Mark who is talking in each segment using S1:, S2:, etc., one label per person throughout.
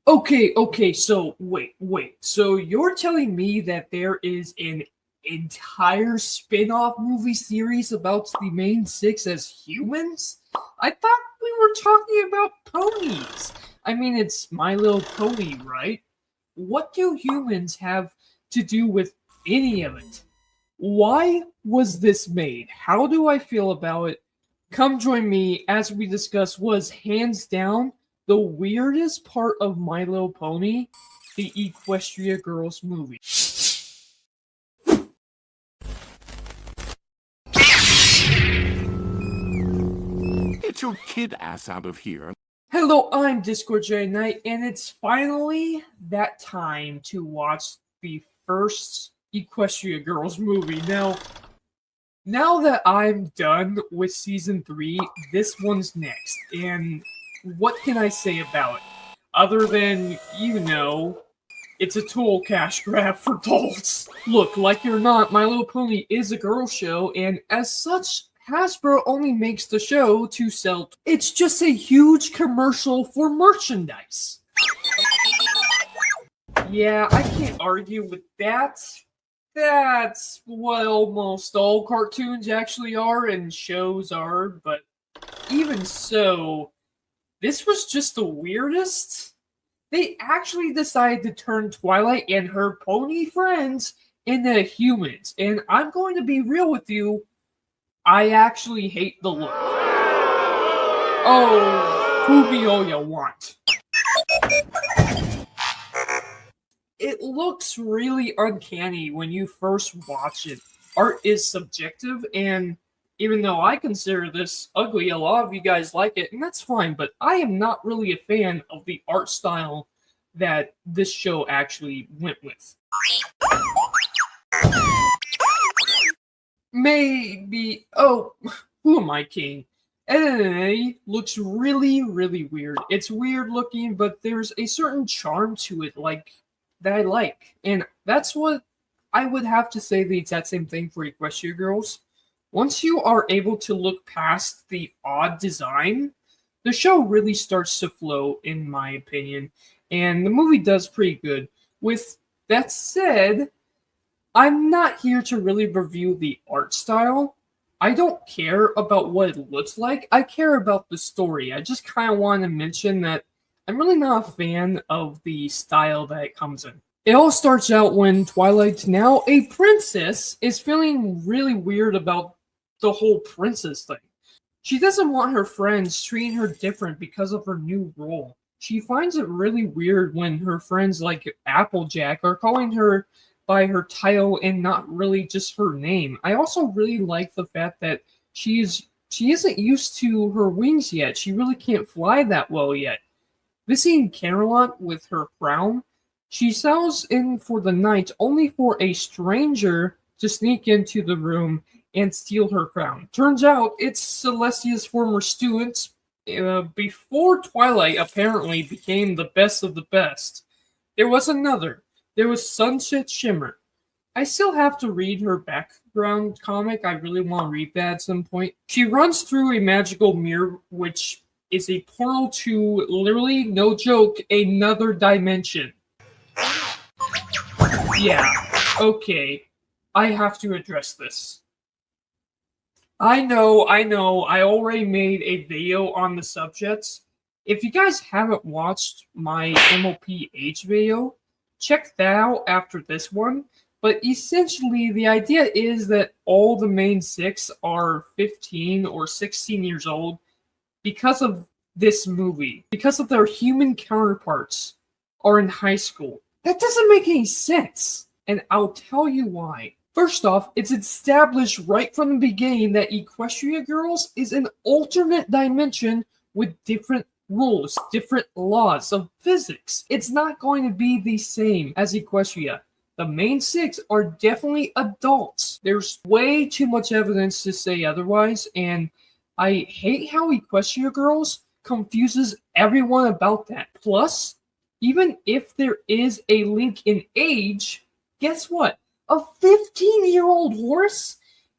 S1: Okay, so wait. So you're telling me that there is an entire spin-off movie series about the main six as humans? I thought we were talking about ponies. I mean, it's My Little Pony, right? What do humans have to do with any of it? Why was this made? How do I feel about it? Come join me as we discuss was hands down the weirdest part of My Little Pony, the Equestria Girls movie.
S2: Get your kid ass out of here.
S1: Hello, I'm Discord J Knight, and it's finally that time to watch the first Equestria Girls movie. Now that I'm done with season 3, this one's next. And what can I say about it? Other than, it's a total cash grab for adults. Look, like it or not, My Little Pony is a girl show, and as such, Hasbro only makes the show to sell. It's just a huge commercial for merchandise. Yeah, I can't argue with that. That's what almost all cartoons actually are and shows are, but even so, this was just the weirdest. They actually decided to turn Twilight and her pony friends into humans, and I'm going to be real with you, I actually hate the look. Oh, prove me all you want. It looks really uncanny when you first watch it. Art is subjective, and even though I consider this ugly, a lot of you guys like it, and that's fine, but I am not really a fan of the art style that this show actually went with. Maybe, who am I kidding? NNA looks really, really weird. It's weird looking, but there's a certain charm to it, that I like. And that's what I would have to say the exact same thing for Equestria Girls. Once you are able to look past the odd design, the show really starts to flow, in my opinion. And the movie does pretty good. With that said, I'm not here to really review the art style. I don't care about what it looks like. I care about the story. I just kind of want to mention that I'm really not a fan of the style that it comes in. It all starts out when Twilight, now a princess, is feeling really weird about the whole princess thing. She doesn't want her friends treating her different because of her new role. She finds it really weird when her friends like Applejack are calling her by her title and not really just her name. I also really like the fact that she isn't used to her wings yet. She really can't fly that well yet. Visiting Camelot with her crown, she settles in for the night only for a stranger to sneak into the room and steal her crown. Turns out it's Celestia's former student before Twilight apparently became the best of the best. There was another. There was Sunset Shimmer. I still have to read her background comic. I really want to read that at some point. She runs through a magical mirror, which is a portal to literally, no joke, another dimension. Yeah, okay. I have to address this. I know, I already made a video on the subjects. If you guys haven't watched my MOPH video, check that out after this one. But essentially, the idea is that all the main six are 15 or 16 years old because of this movie, because of their human counterparts are in high school. That doesn't make any sense, and I'll tell you why. First off, it's established right from the beginning that Equestria Girls is an alternate dimension with different rules, different laws of physics. It's not going to be the same as Equestria. The main six are definitely adults. There's way too much evidence to say otherwise, and I hate how Equestria Girls confuses everyone about that. Plus, even if there is a link in age, guess what? A 15-year-old horse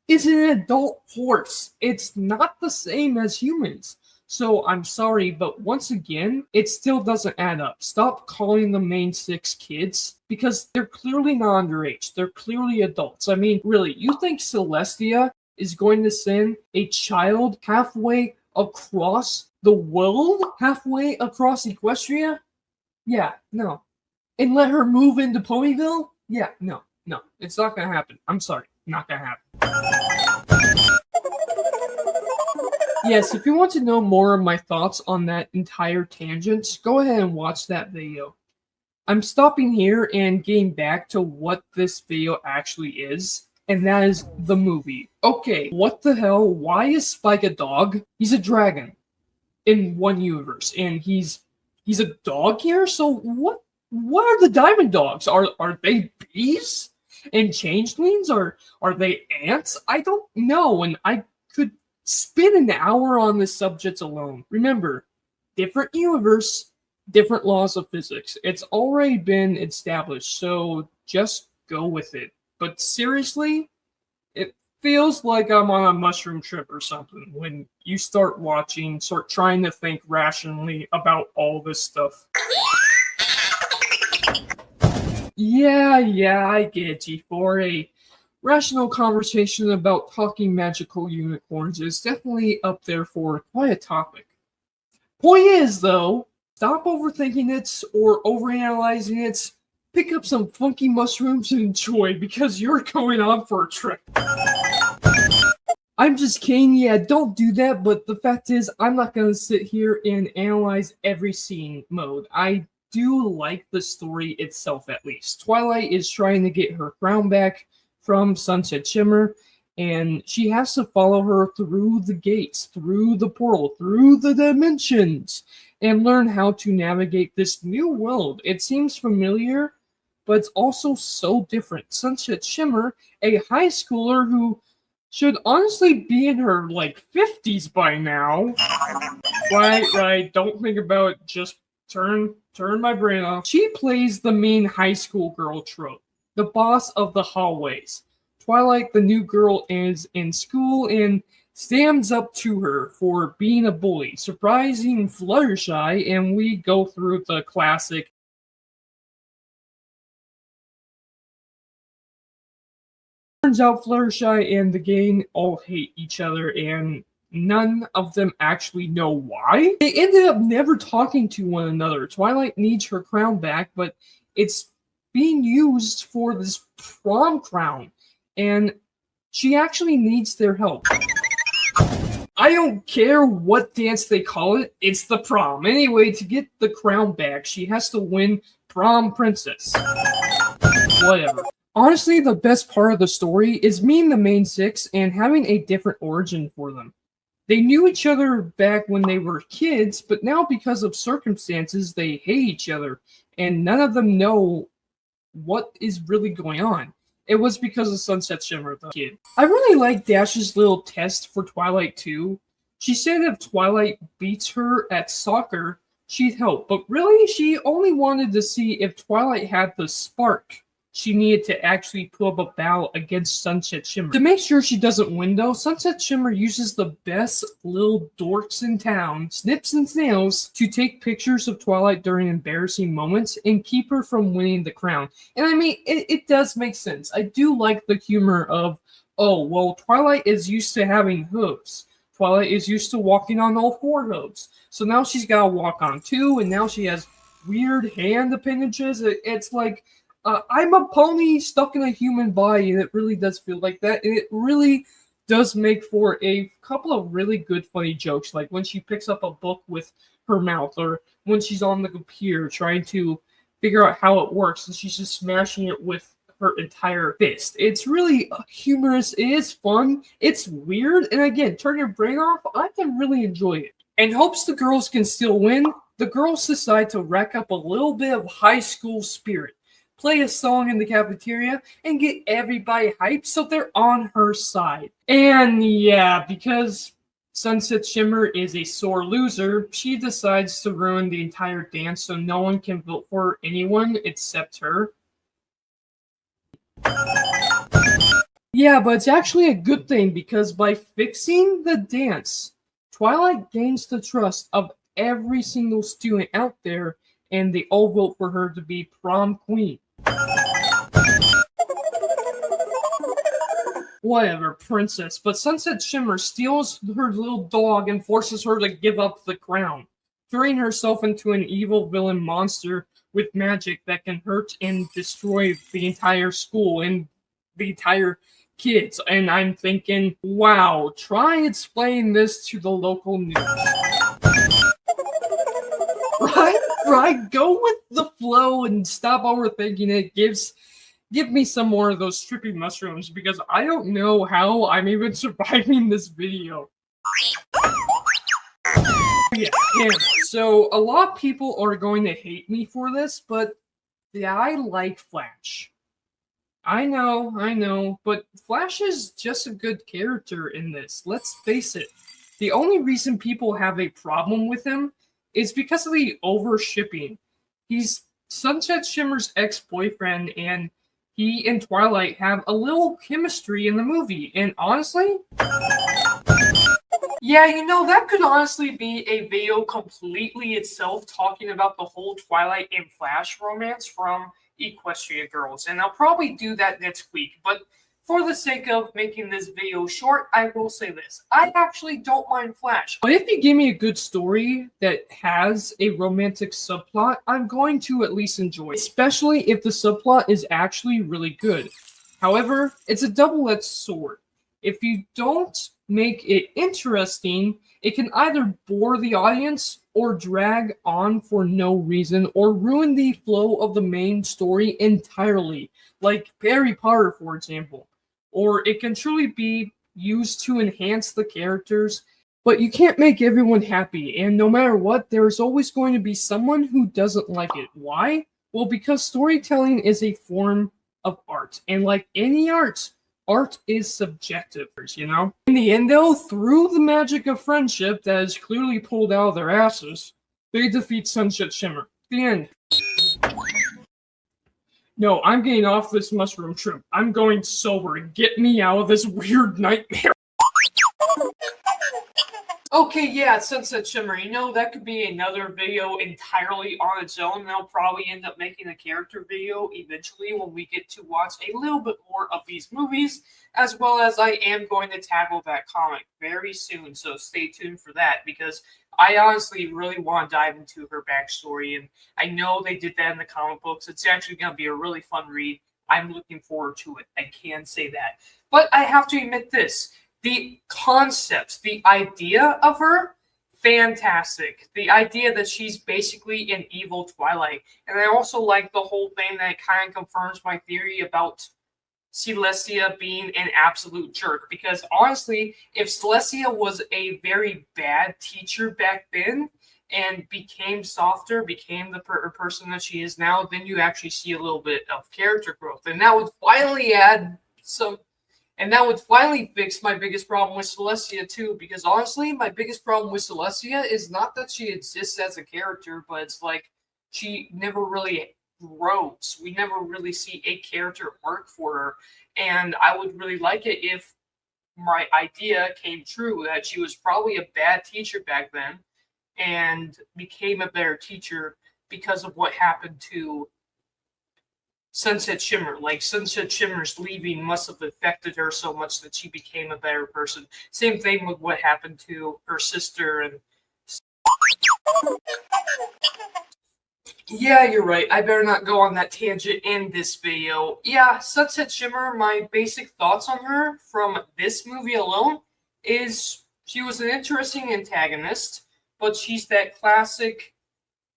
S1: is an adult horse. It's not the same as humans. So I'm sorry, but once again, it still doesn't add up. Stop calling the main 6 kids because they're clearly not underage. They're clearly adults. I mean, really, you think Celestia is going to send a child halfway across the world? Halfway across Equestria? Yeah, no. And let her move into Ponyville? Yeah, no. It's not gonna happen. I'm sorry. Not gonna happen. Yes, if you want to know more of my thoughts on that entire tangent, go ahead and watch that video. I'm stopping here and getting back to what this video actually is, and that is the movie. Okay, what the hell? Why is Spike a dog? He's a dragon in one universe, and he's a dog here. So what are the diamond dogs? Are they bees and changelings? Are they ants? I don't know, and I could spend an hour on this subject alone. Remember, different universe, different laws of physics. It's already been established, so just go with it. But seriously, it feels like I'm on a mushroom trip or something when you start trying to think rationally about all this stuff. Yeah, I get you. For a rational conversation about talking magical unicorns is definitely up there for quite a topic. Point is, though, stop overthinking it or overanalyzing it. Pick up some funky mushrooms and enjoy because you're going on for a trip. I'm just kidding, yeah, don't do that, but the fact is, I'm not going to sit here and analyze every scene mode. I do like the story itself, at least. Twilight is trying to get her crown back from Sunset Shimmer, and she has to follow her through the gates, through the portal, through the dimensions, and learn how to navigate this new world. It seems familiar, but it's also so different. Sunset Shimmer, a high schooler who should honestly be in her, 50s by now. Right, don't think about it, just turn my brain off. She plays the main high school girl trope, the boss of the hallways. Twilight, the new girl, is in school and stands up to her for being a bully, surprising Fluttershy, and we go through the classic turns out Fluttershy and the gang all hate each other, and none of them actually know why. They ended up never talking to one another. Twilight needs her crown back, but it's being used for this prom crown, and she actually needs their help. I don't care what dance they call it, it's the prom. Anyway, to get the crown back, she has to win Prom Princess. Whatever. Honestly, the best part of the story is meeting the main 6 and having a different origin for them. They knew each other back when they were kids, but now because of circumstances, they hate each other, and none of them know what is really going on. It was because of Sunset Shimmer, the kid. I really like Dash's little test for Twilight too. She said if Twilight beats her at soccer, she'd help, but really, she only wanted to see if Twilight had the spark she needed to actually put up a battle against Sunset Shimmer. To make sure she doesn't win, though, Sunset Shimmer uses the best little dorks in town, Snips and Snails, to take pictures of Twilight during embarrassing moments and keep her from winning the crown. And I mean, it does make sense. I do like the humor of, oh, well, Twilight is used to having hooves. Twilight is used to walking on all 4 hooves. So now she's got to walk on 2, and now she has weird hand appendages. It's like, I'm a pony stuck in a human body, and it really does feel like that. And it really does make for a couple of really good funny jokes, like when she picks up a book with her mouth, or when she's on the computer trying to figure out how it works, and she's just smashing it with her entire fist. It's really humorous. It is fun. It's weird. And again, turn your brain off. I can really enjoy it. In hopes the girls can still win, the girls decide to rack up a little bit of high school spirit, play a song in the cafeteria, and get everybody hyped so they're on her side. And yeah, because Sunset Shimmer is a sore loser, she decides to ruin the entire dance so no one can vote for anyone except her. Yeah, but it's actually a good thing because by fixing the dance, Twilight gains the trust of every single student out there, and they all vote for her to be prom queen. Whatever, princess, but Sunset Shimmer steals her little dog and forces her to give up the crown, turning herself into an evil villain monster with magic that can hurt and destroy the entire school and the entire kids. And I'm thinking, wow, try explaining this to the local news. Right? Go with the flow and stop overthinking it. Give me some more of those trippy mushrooms, because I don't know how I'm even surviving this video. Yeah, so a lot of people are going to hate me for this, but yeah, I like Flash. I know, but Flash is just a good character in this. Let's face it. The only reason people have a problem with him is because of the over-shipping. He's Sunset Shimmer's ex-boyfriend, and he and Twilight have a little chemistry in the movie, and honestly, yeah, that could honestly be a video completely itself talking about the whole Twilight and Flash romance from EQUESTRIA Girls, and I'll probably do that next week, but for the sake of making this video short, I will say this. I actually don't mind Flash. But if you give me a good story that has a romantic subplot, I'm going to at least enjoy it, especially if the subplot is actually really good. However, it's a double-edged sword. If you don't make it interesting, it can either bore the audience or drag on for no reason or ruin the flow of the main story entirely, like Harry Potter, for example. Or it can truly be used to enhance the characters, but you can't make everyone happy, and no matter what, there's always going to be someone who doesn't like it. Why? Well, because storytelling is a form of art, and like any art is subjective, In the end, though, through the magic of friendship that is clearly pulled out of their asses, they defeat Sunset Shimmer. The end. No, I'm getting off this mushroom trip. I'm going sober. Get me out of this weird nightmare. Okay, yeah, Sunset Shimmer. That could be another video entirely on its own. And I'll probably end up making a character video eventually when we get to watch a little bit more of these movies, as well as I am going to tackle that comic very soon. So stay tuned for that, because I honestly really want to dive into her backstory, and I know they did that in the comic books. It's actually going to be a really fun read. I'm looking forward to it. I can say that. But I have to admit this. The concepts, the idea of her, fantastic. The idea that she's basically an evil Twilight. And I also like the whole thing that kind of confirms my theory about Celestia being an absolute jerk, because honestly, if Celestia was a very bad teacher back then and became softer, became the person that she is now, then you actually see a little bit of character growth, and that would finally fix my biggest problem with Celestia too, because honestly, my biggest problem with Celestia is not that she exists as a character, but it's like she never really grows. We never really see a character arc for her, and I would really like it if my idea came true, that she was probably a bad teacher back then and became a better teacher because of what happened to Sunset Shimmer. Like, Sunset Shimmer's leaving must have affected her so much that she became a better person. Same thing with what happened to her sister. And yeah, you're right. I better not go on that tangent in this video. Yeah, Sunset Shimmer, my basic thoughts on her from this movie alone is she was an interesting antagonist, but she's that classic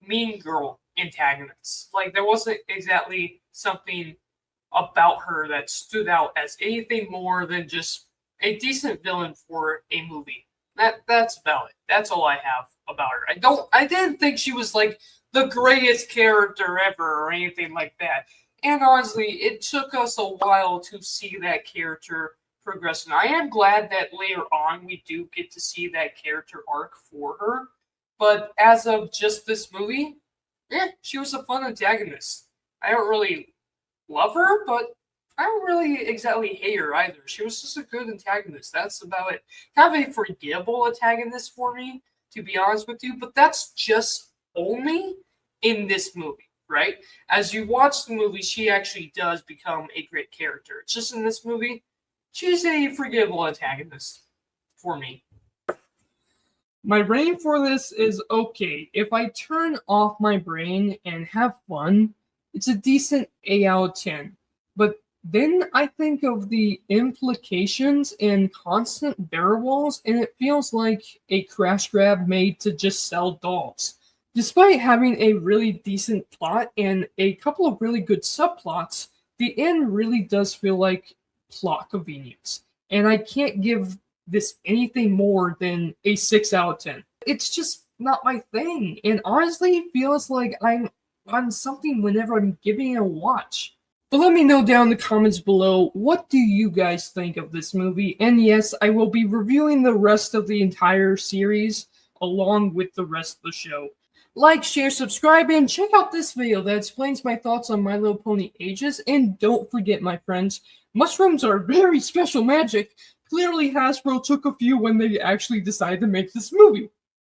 S1: mean girl antagonist. Like, there wasn't exactly something about her that stood out as anything more than just a decent villain for a movie. That's about it. That's all I have about her. I didn't think she was like the greatest character ever or anything like that. And honestly, it took us a while to see that character progress. And I am glad that later on we do get to see that character arc for her. But as of just this movie, she was a fun antagonist. I don't really love her, but I don't really exactly hate her either. She was just a good antagonist. That's about it. Kind of a forgettable antagonist for me, to be honest with you, but that's just only in this movie, right? As you watch the movie, she actually does become a great character. It's just in this movie, she's a forgettable antagonist for me. My rating for this is okay. If I turn off my brain and have fun, it's a decent 8 out of 10. But then I think of the implications and constant bear walls, and it feels like a crash grab made to just sell dolls. Despite having a really decent plot and a couple of really good subplots, the end really does feel like plot convenience. And I can't give this anything more than a 6 out of 10. It's just not my thing, and honestly, it feels like I'm on something whenever I'm giving it a watch. But let me know down in the comments below, what do you guys think of this movie? And yes, I will be reviewing the rest of the entire series along with the rest of the show. Like, share, subscribe, and check out this video that explains my thoughts on My Little Pony Ages. And don't forget, my friends, mushrooms are very special magic. Clearly, Hasbro took a few when they actually decided to make this movie.